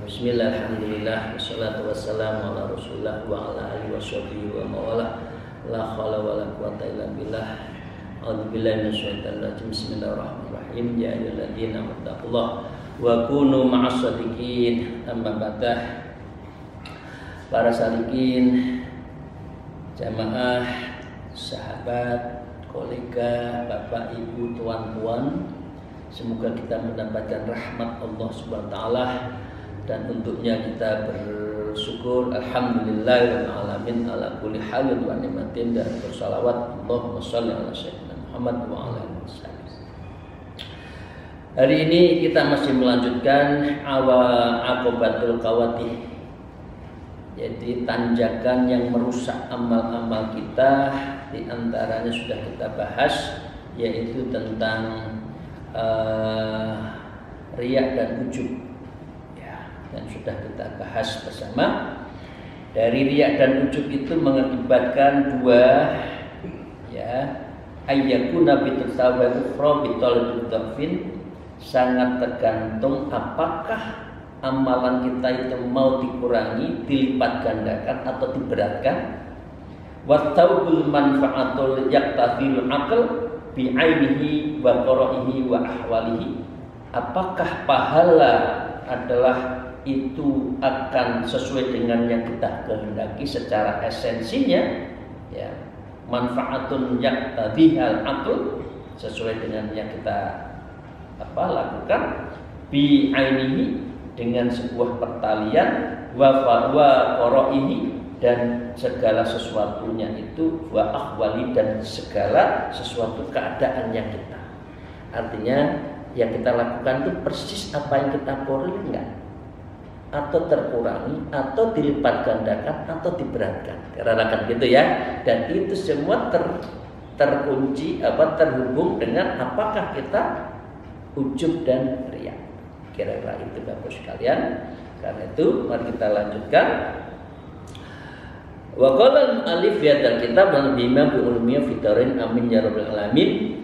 Bismillah, alhamdulillah, wassalatu wassalamu ala rasulillah wa ala alihi wa sahbihi wa mawala. La hawla wa la quwata illa billah. A'udzu billahi minasyaitonir rajim. Bismillahirrahmanirrahim. Ya ayyuhalladzina amanu taqullaha wa kunu ma'as shadiqin. Amma ba'du. Para salikin, jamaah, sahabat, kolega, bapak, ibu, tuan-tuan, semoga kita mendapatkan rahmat Allah Subhanahu wa taala, dan untuknya kita bersyukur alhamdulillahirabbil alamin ala kulli halin wa nikmatin, dan bersalawat Allahumma shalli ala sayyidina Muhammad wa ala alihi wasallam. Hari ini kita masih melanjutkan aqobatul qawati, yaitu tanjakan yang merusak amal-amal kita. Di antaranya sudah kita bahas, yaitu tentang riya dan ujub, ya, dan sudah kita bahas bersama. Dari riya dan ujub itu mengakibatkan dua, ya, ayyakuna bitasawwa ukhra bitalabil dhafin, sangat tergantung apakah amalan kita itu mau dikurangi, dilipat gandakan atau diberatkan. Wa taubul manfaatul yaktafil aql bi'ainihi wa qara'ihi wa ahwalihi, apakah pahala adalah itu akan sesuai dengan yang kita kehendaki secara esensinya, ya, manfaatun yaktadihal aql, sesuai dengan yang kita lakukan, bi'ainihi, dengan sebuah pertalian, wa qara'ihi, dan segala sesuatunya itu, wa ahwali, dan segala sesuatu keadaannya kita. Artinya yang kita lakukan itu persis apa yang kita boleh enggak, atau terkurangi, atau dilipat gandakan, atau diberatkan, kira-kira gitu ya. Dan itu semua terkunci terhubung dengan apakah kita ujub dan riya. Kira-kira itu Bapak sekalian. Karena itu mari kita lanjutkan. Wa qala al-alif fi hadzal kitab wal bima bi ulumiyya fitarin amin ya rabbal alamin.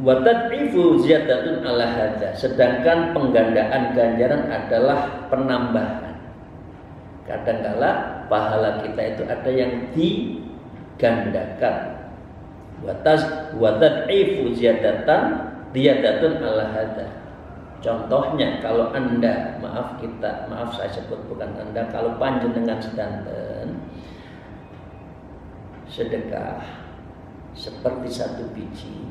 Wa tad'ifu ziyadatun ala hadza, sedangkan penggandaan ganjaran adalah penambahan. Kadangkala pahala kita itu ada yang digandakan. Wa tad'ifu ziyadatun ala hadza. Contohnya kalau Anda, maaf saya sebut bukan Anda, kalau panjenengan sedanten sedekah seperti satu biji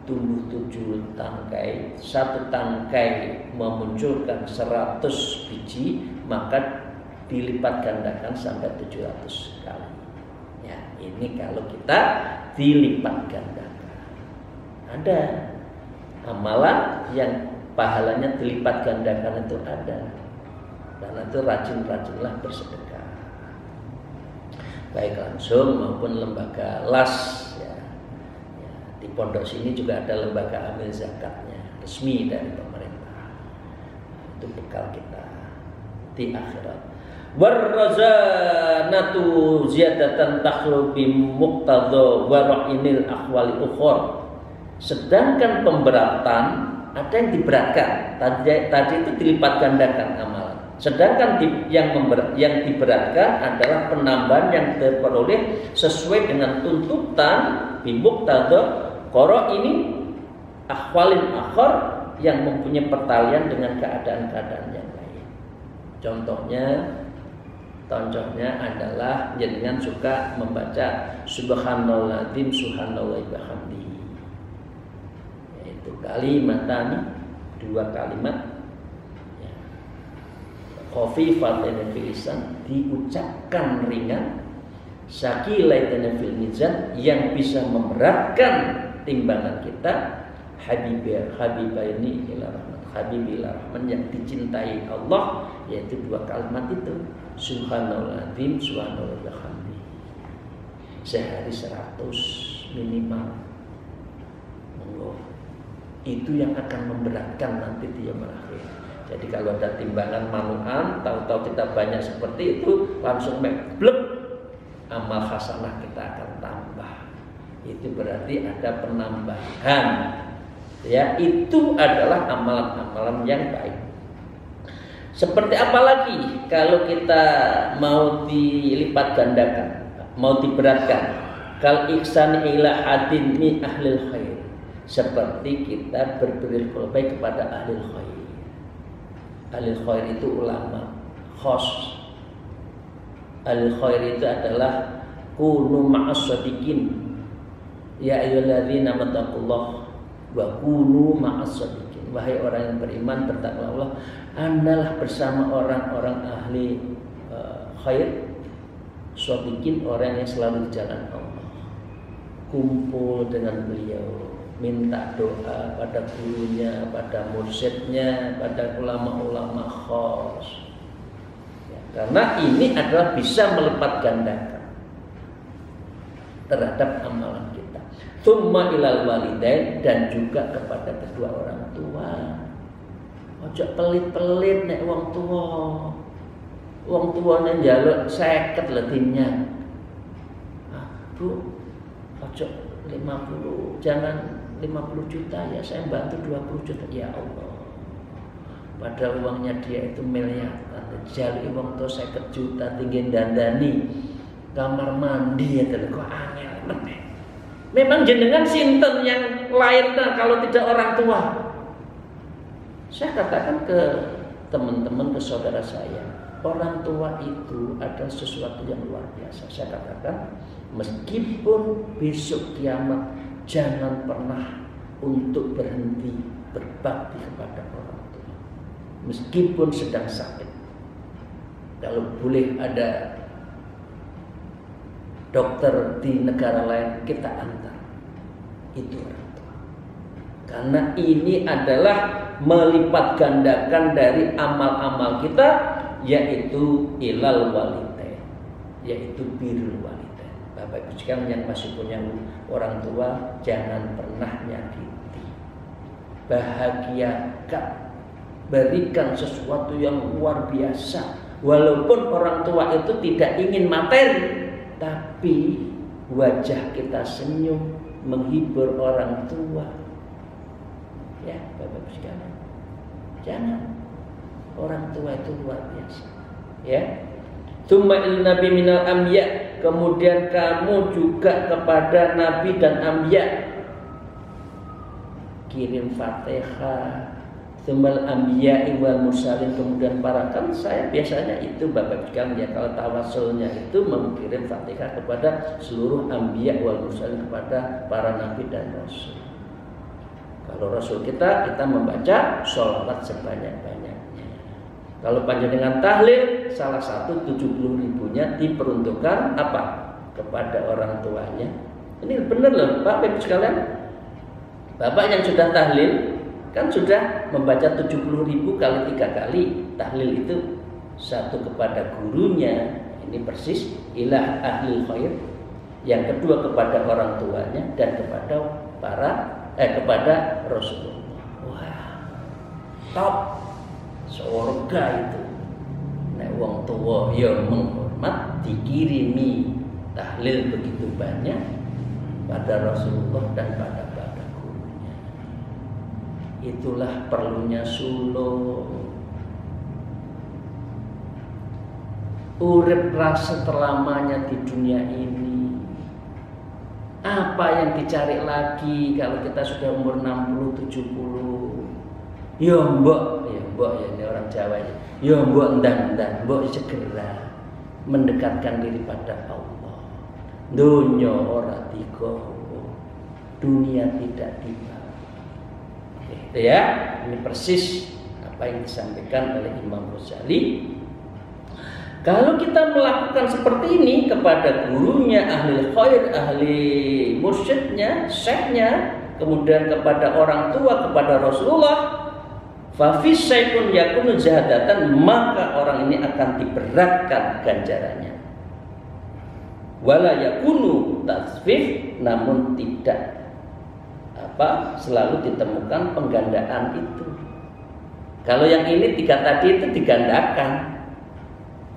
tumbuh 7 tangkai, satu tangkai memunculkan 100 biji, maka dilipat gandakan sampai 700 kali. Ya, ini kalau kita dilipat gandakan. Ada amalan yang pahalanya dilipat gandakan itu ada. Dan itu rajin-rajinlah bersedekah, baik langsung maupun lembaga las, ya. Di pondok sini juga ada lembaga amil zakatnya, resmi dari pemerintah. Itu bekal kita di akhirat. Warrazanatu ziyadatan takhlu bi muqtadha wara'inil akhwali ukhur. Sedangkan pemberatan ada yang diberatkan. Tadi itu dilipat gandakan amalan. Sedangkan yang diberatkan adalah penambahan yang diperoleh sesuai dengan tuntutan bimuqtadha qara ini ahwalin akhar, yang mempunyai pertalian dengan keadaan-keadaan yang lain. Contohnya adalah jenengan suka membaca subhanalladzim subhanallahi bihamdihi, yaitu kalimatani, 2 kalimat, khafifatan fil lisan, diucapkan ringan, sakilatan fil mizan, yang bisa memberatkan timbangan kita, habibaini ila rahmat, habibillah rahman, yang dicintai Allah, yaitu 2 kalimat itu, subhanalladzim subhanallahi bihamdihi, sehari 100 minimal. Allah, itu yang akan memberatkan nanti di yaumul akhir. Jadi kalau ada timbangan manuan, tahu-tahu kita banyak seperti itu, langsung blek, amal hasanah kita akan tambah. Itu berarti ada penambahan. Ya, itu adalah amalan-amalan yang baik. Seperti apa lagi kalau kita mau dilipat gandakan, mau diberatkan? Kal ihsan ila hadin min ahlil khair. Seperti kita berberi baik kepada ahlil khair. Ahlil khair itu ulama khos. Ahlil khair itu adalah kunu ma'as shadiqin. Ya ayyuhalladzina amanu wa kunu ma'as shadiqin. Wahai orang yang beriman, bertakwalah Allah, andalah bersama orang-orang ahli khair, shadiqin, orang yang selalu di jalan Allah. Kumpul dengan beliau, minta doa pada gurunya, pada mursyidnya, pada ulama-ulama khos. Ya, karena ini adalah bisa melipat gandakan terhadap amalan kita. Tsumma ilal walidain, dan juga kepada kedua orang tua. Ojo pelit-pelit nek wong tua. Wong tuane njaluk 50 letihnya. Bu, ojo 50, jangan 50 juta ya, saya bantu 20 juta. Ya Allah, padahal uangnya dia itu miliaran. Jali uang tuh 50 juta tinggi dandani kamar mandi ya, kok angel meneh. Memang jenengan sinten yang lahirkan kalau tidak orang tua? Saya katakan ke teman-teman, ke saudara saya, orang tua itu adalah sesuatu yang luar biasa. Saya katakan, meskipun besok kiamat, jangan pernah untuk berhenti berbakti kepada orang tua, meskipun sedang sakit. Kalau boleh ada dokter di negara lain, kita antar itu orang tua, karena ini adalah melipat gandakan dari amal-amal kita, yaitu ilal walidain, yaitu birrul walidain. Bapak Ibu sekalian yang masih punya orang tua, jangan pernah nyakiti, bahagiakan, berikan sesuatu yang luar biasa. Walaupun orang tua itu tidak ingin materi, tapi wajah kita senyum menghibur orang tua. Ya, Bapak Ibu sekalian, jangan. Orang tua itu luar biasa. Ya. Tsumma il nabi minal anbiya, kemudian kamu juga kepada nabi dan anbiya kirim Fatihah. Tsummal anbiya wal mursalin, kemudian para, kan saya biasanya itu Bapak sekalian ya, kalau tawasulnya itu mengirim Fatihah kepada seluruh anbiya wal mursalin, kepada para nabi dan rasul. Kalau rasul kita membaca sholawat sebanyak-banyaknya. Kalau panjenengan tahlil, salah satu 70.000-nya diperuntukkan apa? Kepada orang tuanya. Ini benar loh Bapak Ibu sekalian. Bapak yang sudah tahlil kan sudah membaca 70.000 kali 3 kali. Tahlil itu satu kepada gurunya, ini persis ilah ahli khair. Yang kedua kepada orang tuanya, dan kepada kepada Rasulullah. Wah, top surga itu. Nek wong tua ya menghormat, dikirimi tahlil begitu banyak pada Rasulullah dan pada gurunya. Itulah perlunya suluk. Urip rasa terlamanya di dunia ini. Apa yang dicari lagi kalau kita sudah umur 60, 70? Ya mbok ya ini orang Jawa ya. Ya mbok ndang-ndang, mbok segera mendekatkan diri pada Allah. Dunya ora digowo, dunia tidak dibawa. Itu ya, ini persis apa yang disampaikan oleh Imam Ghazali. Kalau kita melakukan seperti ini kepada gurunya, ahli khair, ahli mursyidnya, syekhnya, kemudian kepada orang tua, kepada Rasulullah, fafis syaikun yakunu jahadatan, maka orang ini akan diberatkan ganjarannya. Wala yakunu tasfif, namun tidak selalu ditemukan penggandaan itu. Kalau yang ini 3 tadi itu digandakan.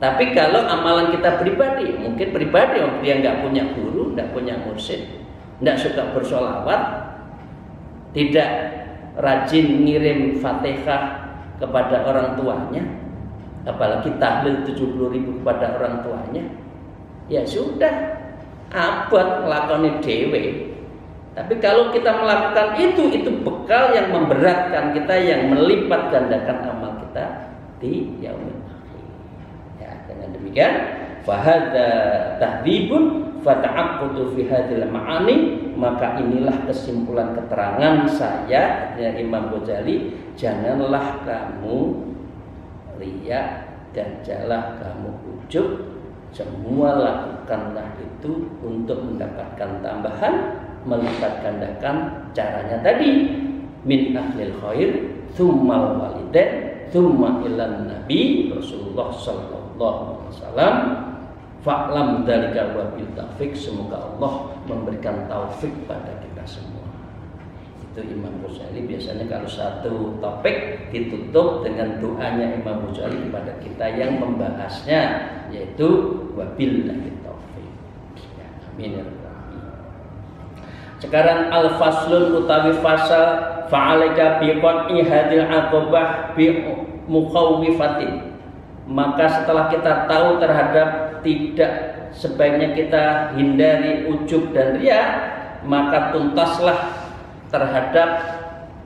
Tapi kalau amalan kita pribadi, mungkin pribadi dia nggak punya guru, nggak punya mursyid, nggak suka bersholawat, tidak rajin ngirim Fatihah kepada orang tuanya, apalagi tahlil 70.000 kepada orang tuanya, ya sudah abot nglakoni dhewe. Tapi kalau kita melakukan itu bekal yang memberatkan kita, yang melipat gandakan amal kita di yaumil akhir. Ya, dengan demikian fahadza tahdibun fata'aqqutu fi hadhil ma'ani, maka inilah kesimpulan keterangan saya dari Imam Ghazali, janganlah kamu riya dan janganlah kamu ujub, semua lakukanlah itu untuk mendapatkan tambahan, melipat gandakan caranya tadi, min ahlil khair tsummal walidain tsumma ilan nabi Rasulullah sallallahu alaihi wasallam. Fa'lam dzalika wa bil taufik, semoga Allah memberikan taufik pada kita semua. Itu Imam Ghazali biasanya kalau satu topik ditutup dengan doanya Imam Ghazali kepada kita yang membahasnya, yaitu wabillahi taufik. Ya, amin ya rabbal alamin. Sekarang al-faslun utawi fasal fa'alaika bi qat'i hadil aqabah bi mukhawwifatin. Maka setelah kita tahu terhadap tidak sebaiknya kita hindari ujub dan riya, maka tuntaslah terhadap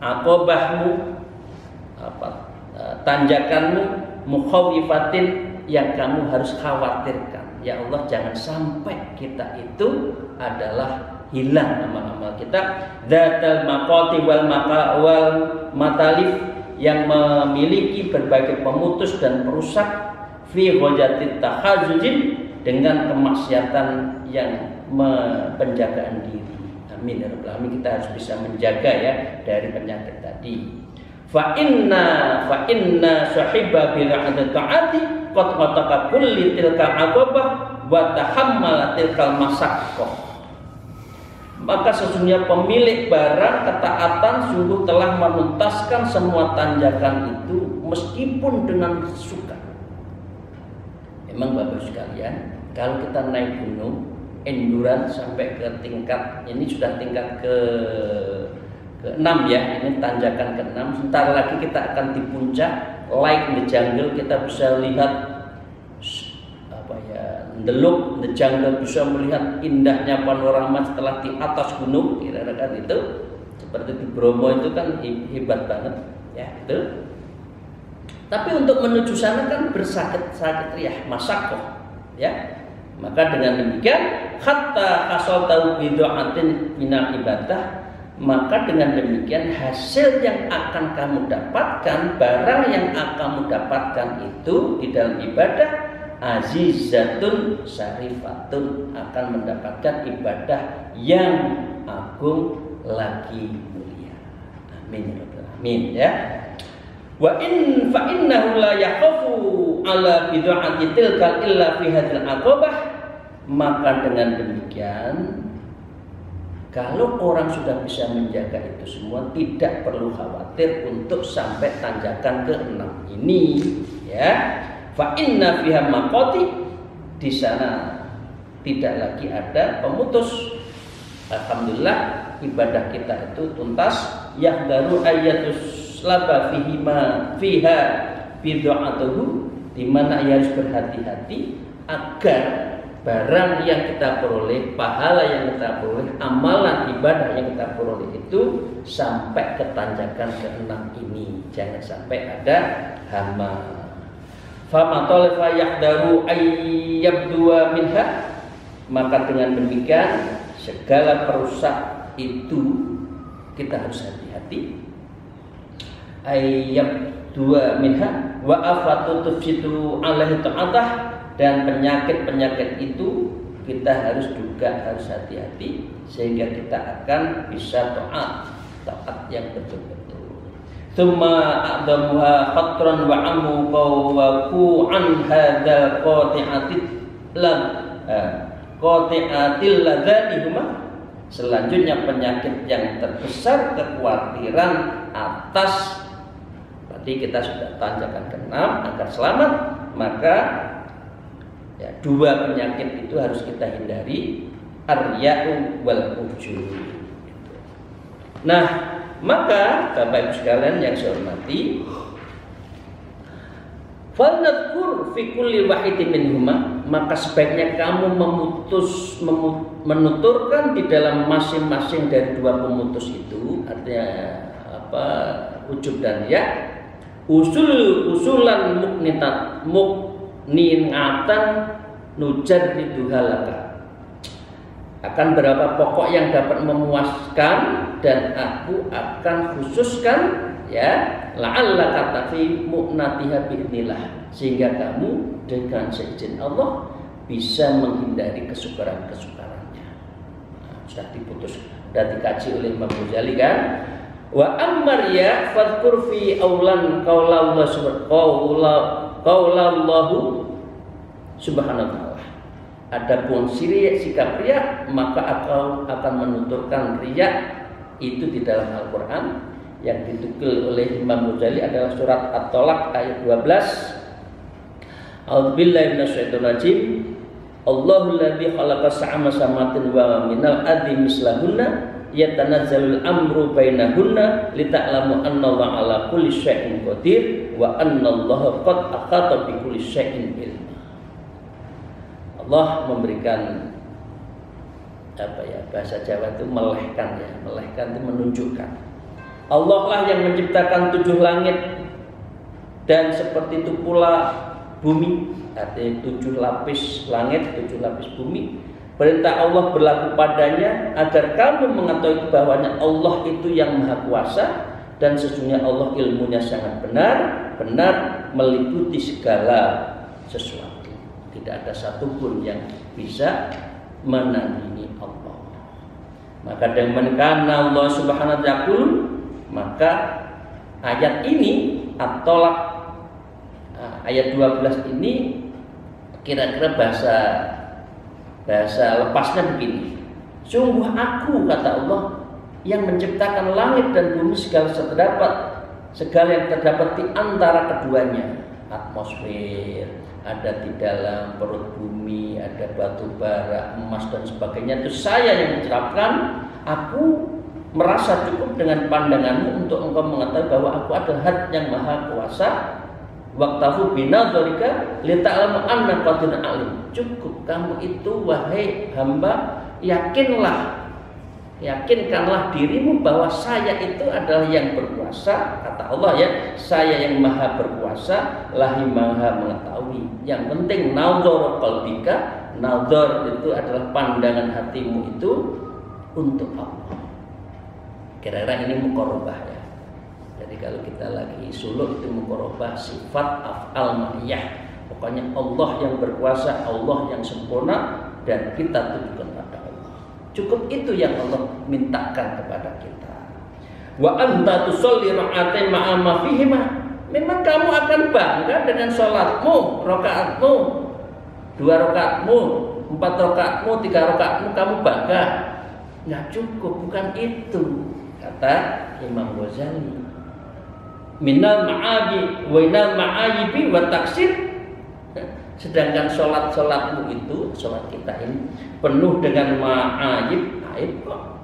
aqobahmu, tanjakanmu, mukhawwifatin, yang kamu harus khawatirkan. Ya Allah, jangan sampai kita itu adalah hilang amal-amal kita. Dzatal maqati wal matalif, yang memiliki berbagai pemutus dan perusak, fi ghajatit takhazujin, dengan kemaksiatan yang penjagaan diri. Amin ya rabbal alamin. Kita harus bisa menjaga ya dari penyakit tadi. Fa inna sahiba bil ta'ati qad qataka kulli tilka aqabah wa tahammala tilkal masaqqah. Maka sesungguhnya pemilik barang ketaatan sungguh telah menuntaskan semua tanjakan itu meskipun dengan suka. Memang Bapak sekalian, kalau kita naik gunung endurance sampai ke tingkat, ini sudah tingkat ke-6 ya, ini tanjakan ke-6. Sebentar lagi kita akan di puncak, like the jungle, kita bisa lihat deluk the jungle, bisa melihat indahnya panorama setelah di atas gunung, kira-kira itu seperti di Bromo itu kan hebat banget ya itu. Tapi untuk menuju sana kan bersakit-sakit riah, masakoh ya. Maka dengan demikian hatta hasal tahu bidu'atin minal ibadah, maka dengan demikian hasil yang akan kamu dapatkan, barang yang akan kamu dapatkan itu di dalam ibadah azizatun syarifatun, akan mendapatkan ibadah yang agung lagi mulia. Amin ya rabbal alamin ya. Wa in fa innahu la yakhafu ala bid'ati tilka illa fi hadzal aqabah, maka dengan demikian kalau orang sudah bisa menjaga itu semua, tidak perlu khawatir untuk sampai tanjakan ke-6 ini ya. Fa inna fiha maqati, di sana tidak lagi ada pemutus. Alhamdulillah ibadah kita itu tuntas. Yahdaru ayatus laba fiha bid'atuhu, di mana ia harus berhati-hati agar barang yang kita peroleh, pahala yang kita peroleh, amalan ibadah yang kita peroleh itu sampai ke tanjakan ke-6 ini, jangan sampai ada hama. Fama tolfa yahdaru ayyabdua minha, maka dengan demikian segala perusak itu kita harus hati-hati. Ayyabdua minha wa afatu tufsidu alaihi ta'atah, dan penyakit-penyakit itu kita harus hati-hati sehingga kita akan bisa taat yang betul-betul. Thumma a'damuha khatran wa amu qawwaku an hadzal qati'atil ladzatihuma. Selanjutnya penyakit yang terbesar, kekhawatiran atas, berarti kita sudah tanjakan ke-6 agar selamat, maka ya, 2 penyakit itu harus kita hindari, ar-riya'u wal ujub. Nah, maka Bapak Ibu sekalian yang saya hormati, Falnadhkur fi kulli wahidin minhuma, maka sebaiknya kamu menuturkan di dalam masing-masing dari dua pemutus itu, artinya apa, ujub dan ya, usulan mukninatan nujarriduha laka, akan berapa pokok yang dapat memuaskan dan aku akan khususkan, ya, la'allaka tafi mu'natiha bi'nillah, sehingga kamu dengan seizin Allah bisa menghindari kesukaran-kesukarannya. Nah, sudah diputus, sudah dikaji oleh Imam Ghazali kan. Wa ammar ya fadhkur fi aulan qaulallahu subhanahu wa ta'ala. Adapun sikap riya, maka aku akan menuturkan riya itu di dalam Al-Quran yang ditukil oleh Imam Ghazali adalah surat At-Tolak ayat 12. A'udzubillahi minasyaitonir rajim. Allahu alladzi khalaqa sab'a samawati wa minal ardi mislahunna yatanazzalul amru bainahunna lita'lamu annallaha 'ala kulli syai'in qadir wa annallaha qad ahata bi kulli syai'in ilma. Allah memberikan apa ya, bahasa Jawa itu melehkan, ya, melehkan itu menunjukkan. Allah lah yang menciptakan 7 langit dan seperti itu pula bumi, artinya 7 lapis langit, 7 lapis bumi. Perintah Allah berlaku padanya agar kamu mengetahui bahwanya Allah itu yang maha kuasa dan sesungguhnya Allah ilmunya sangat benar meliputi segala sesuatu. Tidak ada satupun yang bisa menandingi Allah. Maka dengan karena Allah Subhanahu wa ta'ala, maka ayat ini At-Tolak ayat 12 ini kira-kira bahasa lepasnya begini. Sungguh aku, kata Allah, yang menciptakan langit dan bumi segala yang terdapat di antara keduanya. Atmosfer, ada di dalam perut bumi, ada batu bara, emas dan sebagainya. Itu saya yang menciptakan. Aku merasa cukup dengan pandanganmu untuk engkau mengetahui bahwa aku adalah Zat yang maha kuasa. Waqtahu binadzalika lita'lamu anna qadirun alim. Cukup kamu itu wahai hamba, yakinkanlah dirimu bahwa saya itu adalah yang berkuasa. Kata Allah, ya, saya yang maha berkuasa, lahi maha mengetahui. Yang penting nazar qalbika, nazar itu adalah pandangan hatimu itu untuk Allah. Kira-kira ini muqarrabah, ya. Jadi kalau kita lagi suluk itu muqarrabah sifat af'al ma'iyah. Pokoknya Allah yang berkuasa, Allah yang sempurna, dan kita tujukan pada Allah. Cukup itu yang Allah mintakan kepada kita. Wa anta tusolli rak'atain ma'a ma fihima. Memang kamu akan bangga dengan sholatmu, rakaatmu, 2 rakaatmu, 4 rakaatmu, 3 rakaatmu, kamu bangga. Nggak cukup, bukan itu, kata Imam Ghazali. Minal ma'abi wa inal ma'ayibi wa taksir. Sedangkan sholatmu itu, sholat kita ini penuh dengan ma'ayib, aib kok.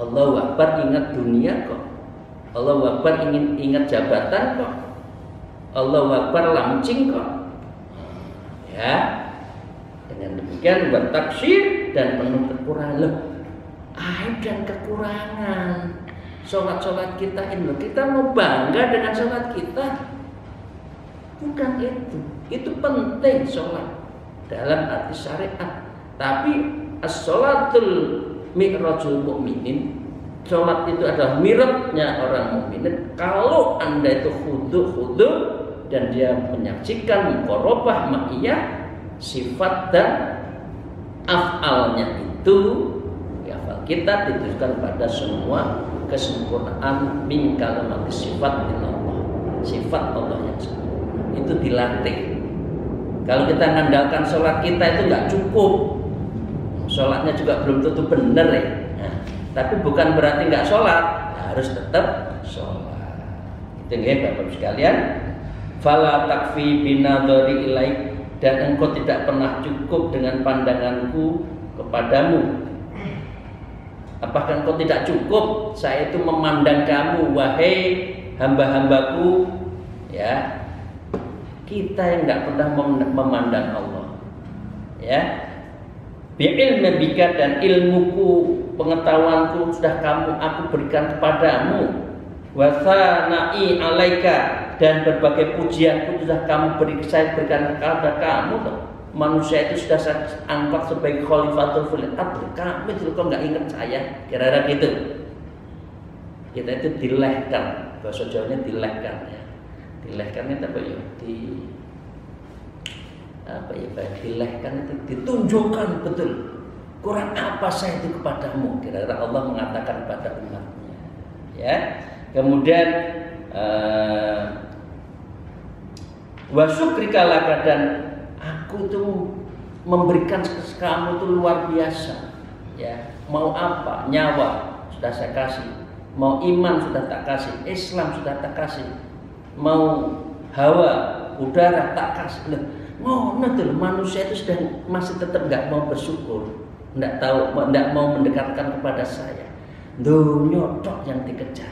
Allahu Akbar ingat dunia kok. Allahu Akbar ingat jabatan kok. Allahu Akbar launching kok. Ya, dengan demikian wa taksir dan penuh kekurangan. Loh, aib dan kekurangan. Sholat kita ini, kita mau bangga dengan sholat kita? Bukan itu. Itu penting sholat dalam arti syariat. Tapi as-sholatul mi'rajul mu'minin, sholat itu adalah mi'rajnya orang mukminin. Kalau Anda itu khudu' dan dia menyaksikan muqarrabah ma'iyah, sifat dan af'alnya itu, af'al kita ditujukan pada semua kesempurnaan min kalamati sifat min Allah, sifat Allah yang sempurna itu dilatih. Kalau kita mengandalkan sholat kita itu nggak cukup, sholatnya juga belum tentu benar, ya. Nah, tapi bukan berarti nggak sholat, harus tetap sholat. Itu ya Bapak sekalian. Fala takfi binadhari ilaik, dan engkau tidak pernah cukup dengan pandanganku kepadamu. Apakah engkau tidak cukup saya itu memandang kamu, wahai hamba-hambaku, ya, Kita yang nggak pernah memandang Allah. Ya, bi'ilmi bika, dan ilmuku, pengetahuanku sudah aku berikan kepadamu. Wa sana'i alaika, dan berbagai pujianku sudah saya berikan kepada kamu. Manusia itu sudah saya angkat sebagai khalifatul fil ardh. Kamu itu kok nggak ingat saya? Kira-kira gitu. Kita itu dilehkan, bahasa Jawanya dilehkan ya. Dilehkan itu apa ya? Dilehkan itu ditunjukkan betul. Kurang apa saya itu kepadamu? Kira-kira Allah mengatakan kepada umatnya. Ya. Kemudian wa syukrika laka, dan aku tuh memberikan kamu tuh luar biasa. Ya, mau apa? Nyawa sudah saya kasih. Mau iman sudah tak kasih. Islam sudah tak kasih. Mau hawa, udara tak kasih. Betul, manusia itu sudah masih tetap nggak mau bersyukur, nggak mau mendekatkan kepada saya. Dunia tok yang dikejar.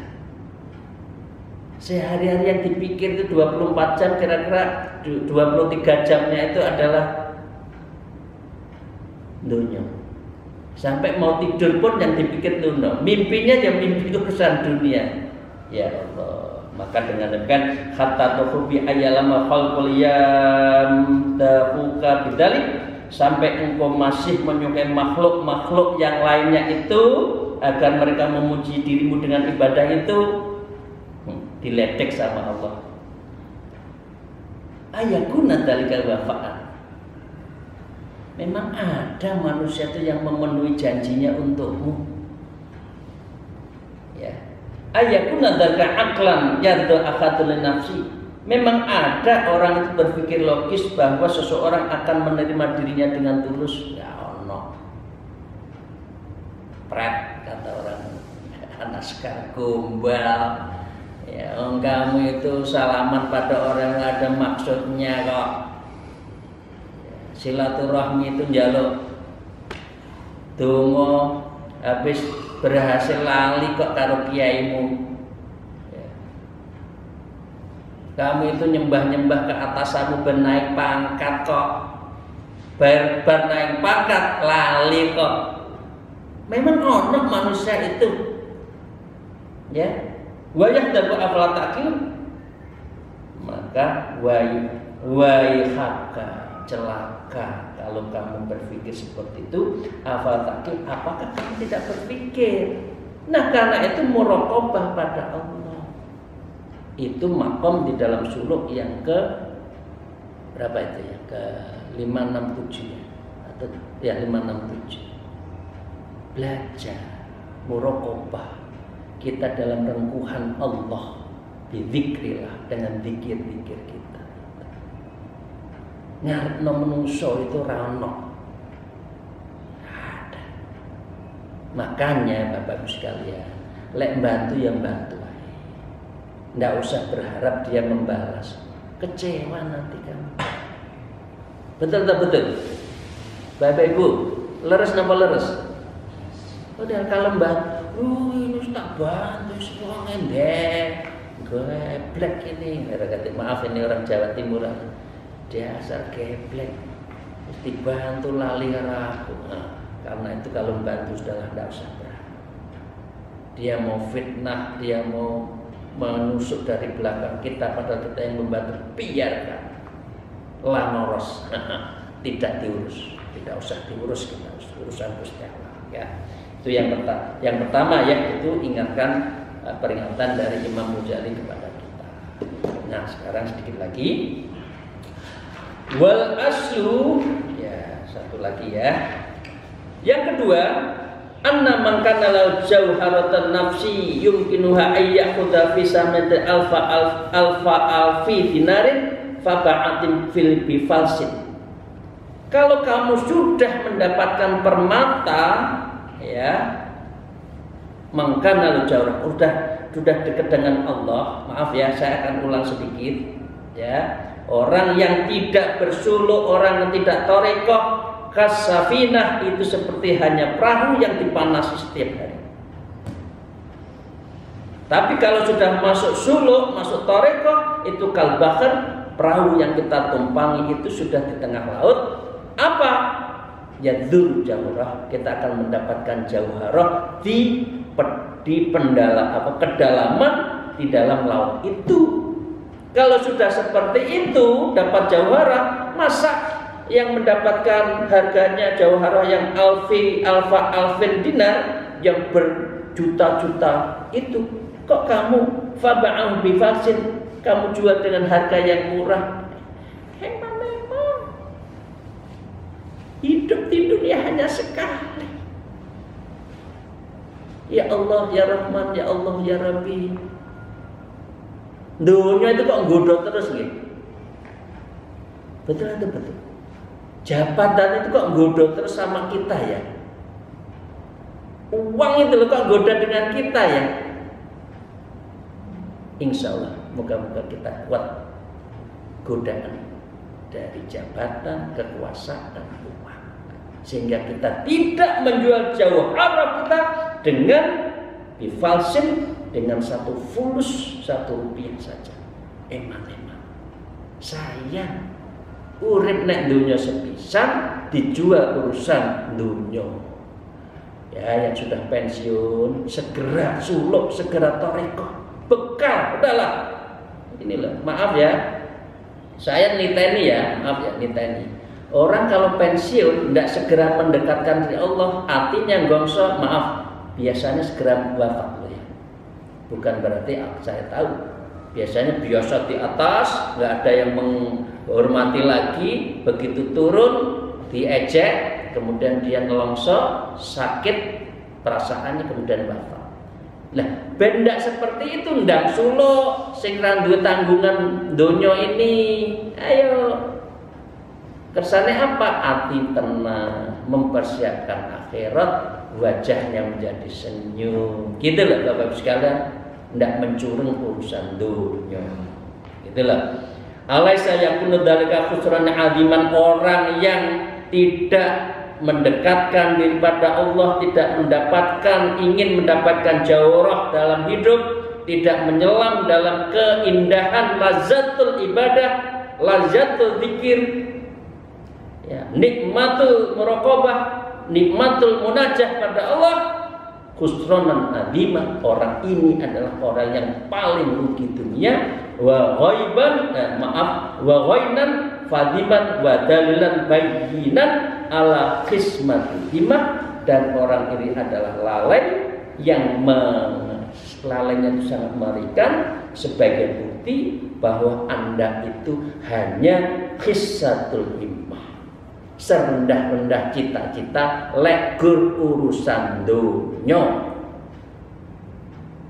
Sehari-hari yang dipikir itu 24 jam, kira-kira 23 jamnya itu adalah dunia. Sampai mau tidur pun yang dipikir dunia. Mimpinya yang mimpi urusan dunia. Ya Allah. Maka dengan demikian hatta tuhubi ayyalama khalqul yamdahuka bidzalik, sampai engkau masih menyukai makhluk-makhluk yang lainnya itu agar mereka memuji dirimu dengan ibadah itu, diledek sama Allah. Ayakuna dzalika wafa'an. Memang ada manusia itu yang memenuhi janjinya untukmu. Ya. Ayakuna dzalika aqlan yardu akhadul nafsi. Memang ada orang itu berpikir logis bahwa seseorang akan menerima dirinya dengan tulus. Ya ono. Pret, kata orang naskah gombal. Ya, kamu itu salaman pada orang yang ada maksudnya kok. Silaturahmi itu njaluk donga habis berhasil lali kok karo kiaimu. Ya. Kamu itu nyembah-nyembah ke atasanmu ben naik pangkat kok. Bar naik pangkat lali kok. Memang ono manusia itu. Ya. Wayah dapat afala takil, maka wayhaka, celaka kalau kamu berpikir seperti itu. Afala takil, apakah kamu tidak berpikir? Nah, karena itu muraqabah pada Allah. Itu makom di dalam suluk yang ke berapa itu ya? Ke 567 ya, atau ya 567. Belajar muraqabah kita dalam rengkuhan Allah, bidzikrillah, dengan zikir-zikir kita. Ngarepno menungso itu rano. Ada. Makanya Bapak Ibu sekalian, lek bantu yang bantu aja. Nggak usah berharap dia membalas. Kecewa nanti kamu. Betul tak betul? Bapak Ibu, leres napa leres? Udah kalau ini tak bantu semua ngendek, geblek ini. Maaf ini orang Jawa Timur, dia asal geblek, mesti bantu lali karena aku. Nah, karena itu kalau bantu sudahlah, tidak usah berharap. Dia mau fitnah, dia mau menusuk dari belakang kita, padahal kita yang membantu, biarkan. Lanoros, tidak diurus, tidak usah diurus, kita urusan Gusti Allah. Ya. Itu yang pertama ya, itu ingatkan peringatan dari Imam Muzali kepada kita. Nah, sekarang sedikit lagi. Wal aslu, ya satu lagi ya. Yang kedua, anna man kana lahu jawharatan nafsi yumkinuha ayyakhudha fi samati alfi dinarin fa ba'atin fil bifalsin. Kalau kamu sudah mendapatkan permata, ya, mengkana lu jauh, sudah dekat dengan Allah. Maaf ya, saya akan ulang sedikit. Ya, orang yang tidak bersuluk, orang yang tidak torekoh, kasafinah itu seperti hanya perahu yang dipanasi setiap hari. Tapi kalau sudah masuk suluk, masuk torekoh, itu kalbahar perahu yang kita tumpangi itu sudah di tengah laut, apa? Yadzul jawharah, kita akan mendapatkan jawharah di kedalaman di dalam laut itu. Kalau sudah seperti itu dapat jawharah, masa yang mendapatkan harganya jawharah yang alfin dinar yang berjuta-juta itu, kok kamu faba'am bifalsin, kamu jual dengan harga yang murah? Memang hidup di dunia hanya sekali. Ya Allah, ya Rahman, ya Allah, ya Rabbi. Dunia itu kok nggodok terus gitu. Betul atau betul? Jabatan itu kok nggodok terus sama kita ya. Uang itu loh kok goda dengan kita ya. Insya Allah, moga-moga kita kuat godaan dari jabatan, kekuasaan, uang, sehingga kita tidak menjual jawharah kita dengan bifalsin, dengan 1 fulus, 1 rupiah saja. Emang sayang urip nek dunia sepisan dijual urusan dunia. Ya, yang sudah pensiun segera suluk, segera tarekoh, bekal, udahlah. Inilah, maaf ya, saya niteni ya, maaf ya, niteni. Orang kalau pensiun tidak segera mendekatkan diri Allah, artinya gongso, maaf, biasanya segera wafat loh ya. Bukan berarti saya tahu, biasanya biasa di atas, nggak ada yang menghormati lagi, begitu turun diejek, kemudian dia nelongso, sakit perasaannya, kemudian wafat. Lah, benda seperti itu ndang suluk sing ra duwe tanggungan donya ini. Ayo. Kersane apa? Hati tenang, mempersiapkan akhirat, wajahnya menjadi senyum. Gitu loh Bapak Ibu sekalian, ndak mencurung urusan dunia. Gitu loh. Alaisa yakunu dzalika khusran aziman, orang yang tidak mendekatkan diri pada Allah, tidak mendapatkan, ingin mendapatkan jawharah dalam hidup, tidak menyelam dalam keindahan lazatul ibadah, lazatul zikir, ya, nikmatul muraqabah, nikmatul munajah pada Allah, khusranan azima, orang ini adalah orang yang paling rugi dunia, wa ghaiban, wa ghainan fadiman wa dalilan bayyinan ala qismatil himmah, dan orang ini adalah lalai yang lalainya itu sangat mengerikan, sebagai bukti bahwa Anda itu hanya qissatul himmah, serendah-rendah cita-cita legur urusan dunia.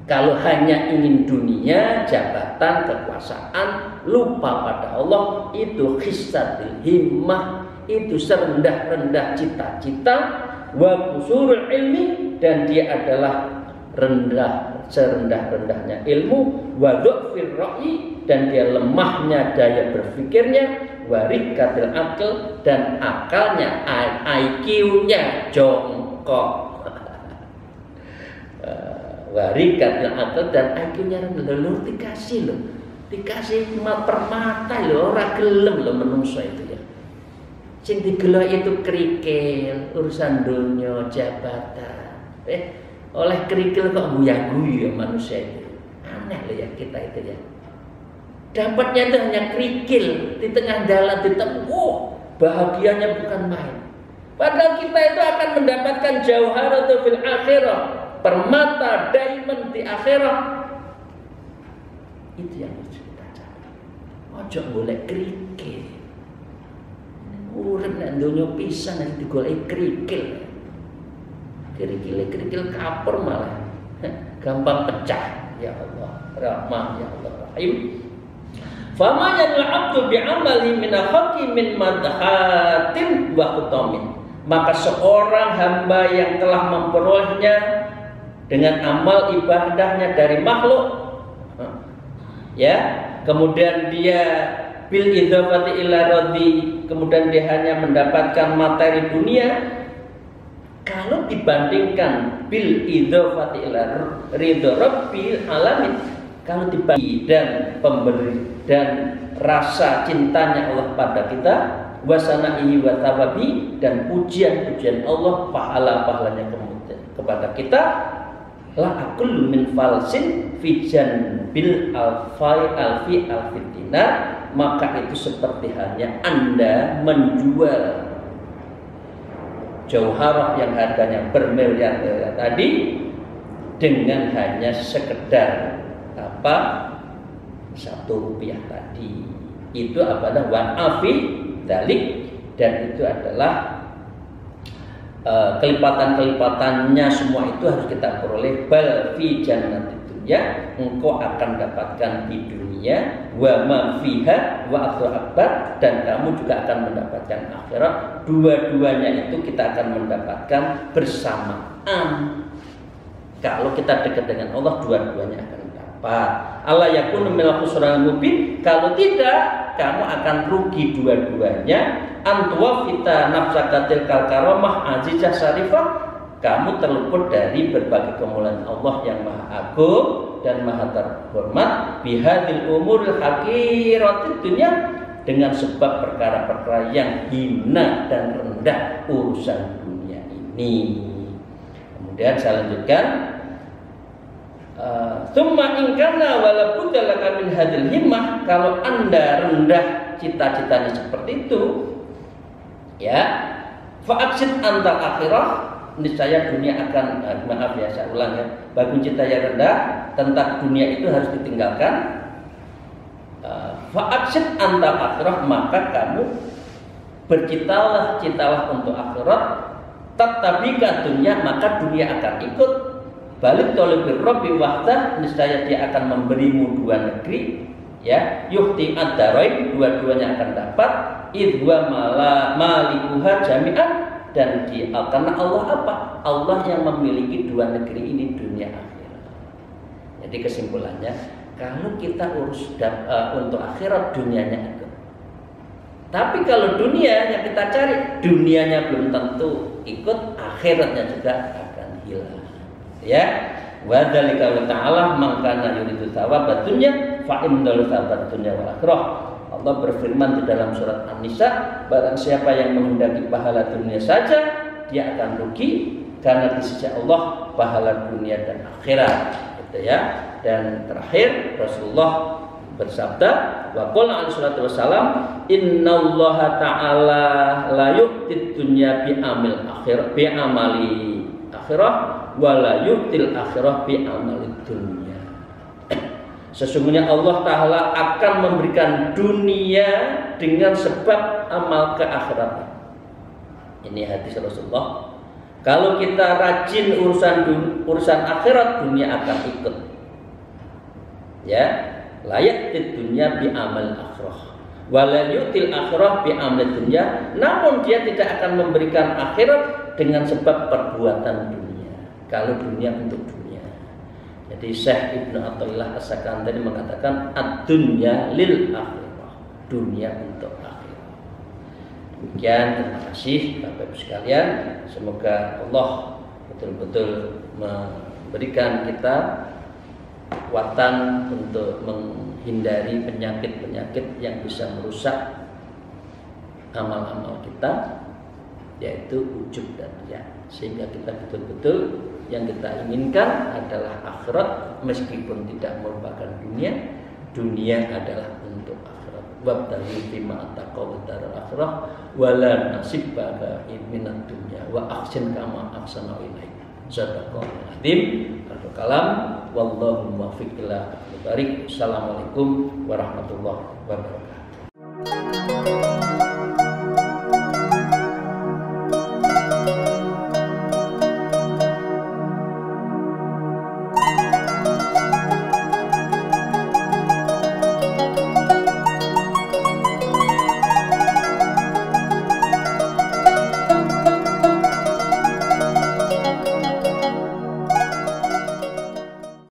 Kalau hanya ingin dunia, jabatan, kekuasaan, lupa pada Allah, itu qissatul himmah, itu serendah-rendah cita-cita, wa qusurul ilmi, dan dia adalah rendah, serendah-rendahnya ilmu, wa dhufir ra'yi, dan dia lemahnya daya berpikirnya, wa rikatil akal, dan akalnya, IQ-nya jongkok. Warikat akal dan IQ-nya rendah. Dikasih permata lho, ora gelem lho menungso itu ya. Sing digelok itu kerikil, urusan dunia, jabatan. Oleh kerikil kok guya-guyu manusia itu. Aneh loh ya kita itu ya. Dapatnya itu hanya kerikil di tengah jalan, bahagianya bukan main. Padahal kita itu akan mendapatkan jawharatul fil akhirah, permata diamond di akhirat. Itu yang harus kita cari. Ojo golek kerikil. Urip nek donya pisan nek digoleki kerikil. Kerikil kapur malah. Gampang pecah. Ya Allah, Rahman, ya Allah, Rahim. Fama yanul abdu bi'amali min al-haqi min madhatin wa khutamin. Maka seorang hamba yang telah memperolehnya dengan amal ibadahnya dari makhluk, ya, kemudian dia bil idzafati ila radhi, kemudian dia hanya mendapatkan materi dunia. Kalau dibandingkan bil idzafati ila ridha rabbil alamin, kalau dibanding dan pemberi dan rasa cintanya Allah pada kita, wasana'ihi wa thawabi, dan pujian-pujian Allah, pahala-pahalanya kepada kita, la aqul min falsin fi janbil alfi dinar, maka itu seperti halnya Anda menjual jauharah yang harganya bermiliar-miliar tadi dengan hanya sekedar apa, 1 rupiah tadi. Itu adalah wan afi dalik, dan itu adalah kelipatan-kelipatannya semua itu harus kita peroleh. Bal fi jannati dunya, engkau akan dapatkan di dunia, wa ma fiha wa akbar, dan kamu juga akan mendapatkan akhirat. Dua-duanya itu kita akan mendapatkan bersamaan. Kalau kita dekat dengan Allah, dua-duanya akan dapat. Allah yakunu minal khusranil mubin. Kalau tidak, kamu akan rugi dua-duanya. Antuwa kita nafsakatil karamah azizah syarifah. Kamu terluput dari berbagai kemuliaan Allah yang maha agung dan maha terhormat. Bihadil umuril haqiratid dunya, dengan sebab perkara-perkara yang hina dan rendah urusan dunia ini. Kemudian saya lanjutkan, tsumma in kana wala budda laka min hadil himmah, kalau Anda rendah cita-citanya seperti itu, ya, fa aqsid antal akhirah, niscaya dunia akan, maaf ya saya ulang ya, bagi cita yang rendah tentang dunia itu harus ditinggalkan. Fa aqsid antal akhirah, maka kamu bercitalah untuk akhirat. Tatabika dunia, maka dunia akan ikut. Balik tolibir Rabbi wahdah, niscaya dia akan memberimu 2 negeri, ya, yuhti ad-darain, dua-duanya akan dapat. Idwa malikuha jami'an, dan karena Allah apa? Allah yang memiliki 2 negeri ini, dunia akhirat. Jadi kesimpulannya, kalau kita urus untuk akhirat, dunianya ikut. Tapi kalau dunia yang kita cari, dunianya belum tentu ikut, akhiratnya juga akan hilang. Ya, wa dzalika wa ta'ala man kana yuridu thawabad dunya fa indal thawabad dunya wal akhirah. Allah berfirman di dalam surat An-Nisa, barang siapa yang menghendaki pahala dunia saja, dia akan rugi, karena di sisi Allah pahala dunia dan akhirat, gitu ya. Dan terakhir Rasulullah bersabda, wa qala alaihi salatu wassalam, innallaha ta'ala la yu'tid dunya bi amil akhir bi amali akhirah wa la yu'til akhirah bi amali dunya. Sesungguhnya Allah Ta'ala akan memberikan dunia dengan sebab amal keakhiratan. Ini hadis Rasulullah. Kalau kita rajin urusan akhirat, dunia akan ikut. Ya, layak di dunia bi amal akhirah, wala yu'til akhirah bi amal dunya. Namun dia tidak akan memberikan akhirat dengan sebab perbuatan dunia. Kalau dunia untuk dunia. Jadi Syekh Ibnu Athaillah As-Sakandari mengatakan ad-dunya lil akhirah, dunia untuk akhirat. Demikian, terima kasih Bapak Ibu sekalian. Semoga Allah betul-betul memberikan kita kekuatan untuk menghindari penyakit-penyakit yang bisa merusak amal-amal kita, yaitu ujub dan riya, sehingga kita betul-betul yang kita inginkan adalah akhirat, meskipun tidak merupakan dunia. Dunia adalah untuk akhirat. Wabtaghi fima ataka wa daral akhirah wala nasibaka minad dunya wa ahsin kama ahsana ilaika. Sadaqallahul azim. Al-kalam wallahu muwaffiq ila aqwamit thoriq. Assalamualaikum warahmatullahi wabarakatuh.